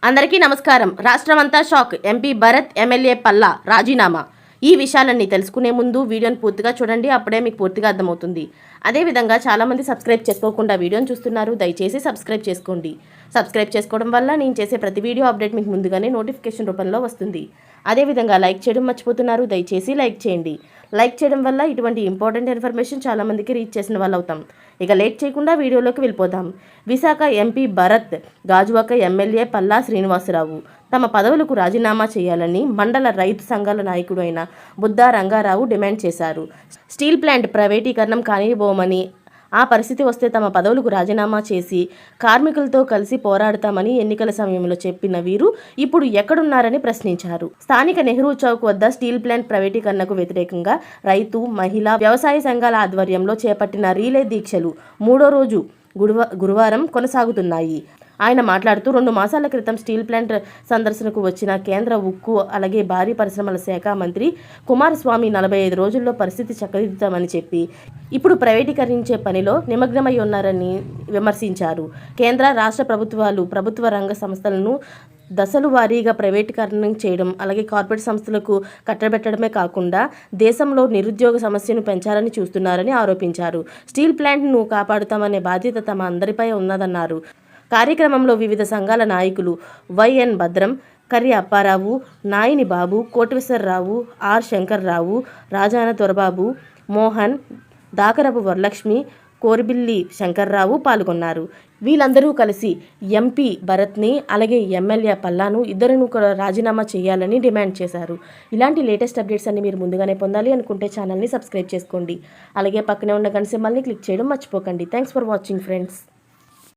అందరికీ నమస్కారం. రాష్ట్రమంతా shock. MP Bharat, MLA Palla రాజీనామా. ఈ విషయాలన్నీ తెలుసుకునే ముందు వీడియోని పూర్తిగా చూడండి, అప్పుడే మీకు పూర్తిగా అర్థమవుతుంది. అదేవిధంగా చాలామంది సబ్స్క్రైబ్ చేసుకోకుండా వీడియోని చూస్తున్నారు, దయచేసి సబ్స్క్రైబ్ చేసుకోండి. సబ్స్క్రైబ్ చేసుకోవడం వల్ల నేను చేసే ప్రతి వీడియో అప్డేట్ మీకు ముందుగానే నోటిఫికేషన్ రూపంలో వస్తుంది. అదేవిధంగా లైక్ చేయడం మర్చిపోతున్నారు, దయచేసి లైక్ చేయండి. లైక్ చేయడం వల్ల ఇటువంటి ఇంపార్టెంట్ ఇన్ఫర్మేషన్ చాలామందికి రీచ్ చేసిన వాళ్ళు అవుతాం. ఇక లేట్ చేయకుండా వీడియోలోకి వెళ్ళిపోదాం. విశాఖ ఎంపీ భరత్, గాజువాక ఎమ్మెల్యే పల్లా శ్రీనివాసరావు తమ పదవులకు రాజీనామా చేయాలని మండల రైతు సంఘాల నాయకుడు అయిన బుద్దా రంగారావు డిమాండ్ చేశారు. స్టీల్ ప్లాంట్ ప్రైవేటీకరణం కానివ్వమని, ఆ పరిస్థితి వస్తే తమ పదవులకు రాజీనామా చేసి కార్మికులతో కలిసి పోరాడతామని ఎన్నికల సమయంలో చెప్పిన వీరు ఇప్పుడు ఎక్కడున్నారని ప్రశ్నించారు. స్థానిక నెహ్రూ చౌక్ వద్ద స్టీల్ ప్లాంట్ ప్రైవేటీకరణకు వ్యతిరేకంగా రైతు, మహిళా, వ్యవసాయ సంఘాల ఆధ్వర్యంలో చేపట్టిన రీలే దీక్షలు 3వ రోజు గురువారం కొనసాగుతున్నాయి. ఆయన మాట్లాడుతూ 2 మాసాల క్రితం స్టీల్ ప్లాంట్ సందర్శనకు వచ్చిన కేంద్ర ఉక్కు అలాగే భారీ పరిశ్రమల శాఖ మంత్రి కుమారస్వామి 45 రోజుల్లో పరిస్థితి చక్కదిద్దుతామని చెప్పి ఇప్పుడు ప్రైవేటీకరించే పనిలో నిమగ్నమై ఉన్నారని విమర్శించారు. కేంద్ర, రాష్ట్ర ప్రభుత్వాలు ప్రభుత్వ రంగ సంస్థలను దశల వారీగా ప్రైవేటీకరణ చేయడం, అలాగే కార్పొరేట్ సంస్థలకు కట్టబెట్టడమే కాకుండా దేశంలో నిరుద్యోగ సమస్యను పెంచాలని చూస్తున్నారని ఆరోపించారు. స్టీల్ ప్లాంట్ను కాపాడుతామనే బాధ్యత తమ అందరిపై ఉన్నదన్నారు. కార్యక్రమంలో వివిధ సంఘాల నాయకులు వైఎన్ భద్రం, కర్రి అప్పారావు, నాయిని బాబు, కోటేశ్వరరావు, ఆర్ శంకర్రావు, రాజాన దొరబాబు, మోహన్, దాకరపు వరలక్ష్మి, కోరిబిల్లి శంకర్రావు పాల్గొన్నారు. వీళ్ళందరూ కలిసి ఎంపీ భరత్ని అలాగే ఎమ్మెల్యే పల్లాను ఇద్దరును రాజీనామా చేయాలని డిమాండ్ చేశారు. ఇలాంటి లేటెస్ట్ అప్డేట్స్ అన్ని మీరు ముందుగానే పొందాలి అనుకుంటే ఛానల్ని సబ్స్క్రైబ్ చేసుకోండి. అలాగే పక్కనే ఉన్న గంట సింబల్ని క్లిక్ చేయడం మర్చిపోకండి. Thanks for watching friends.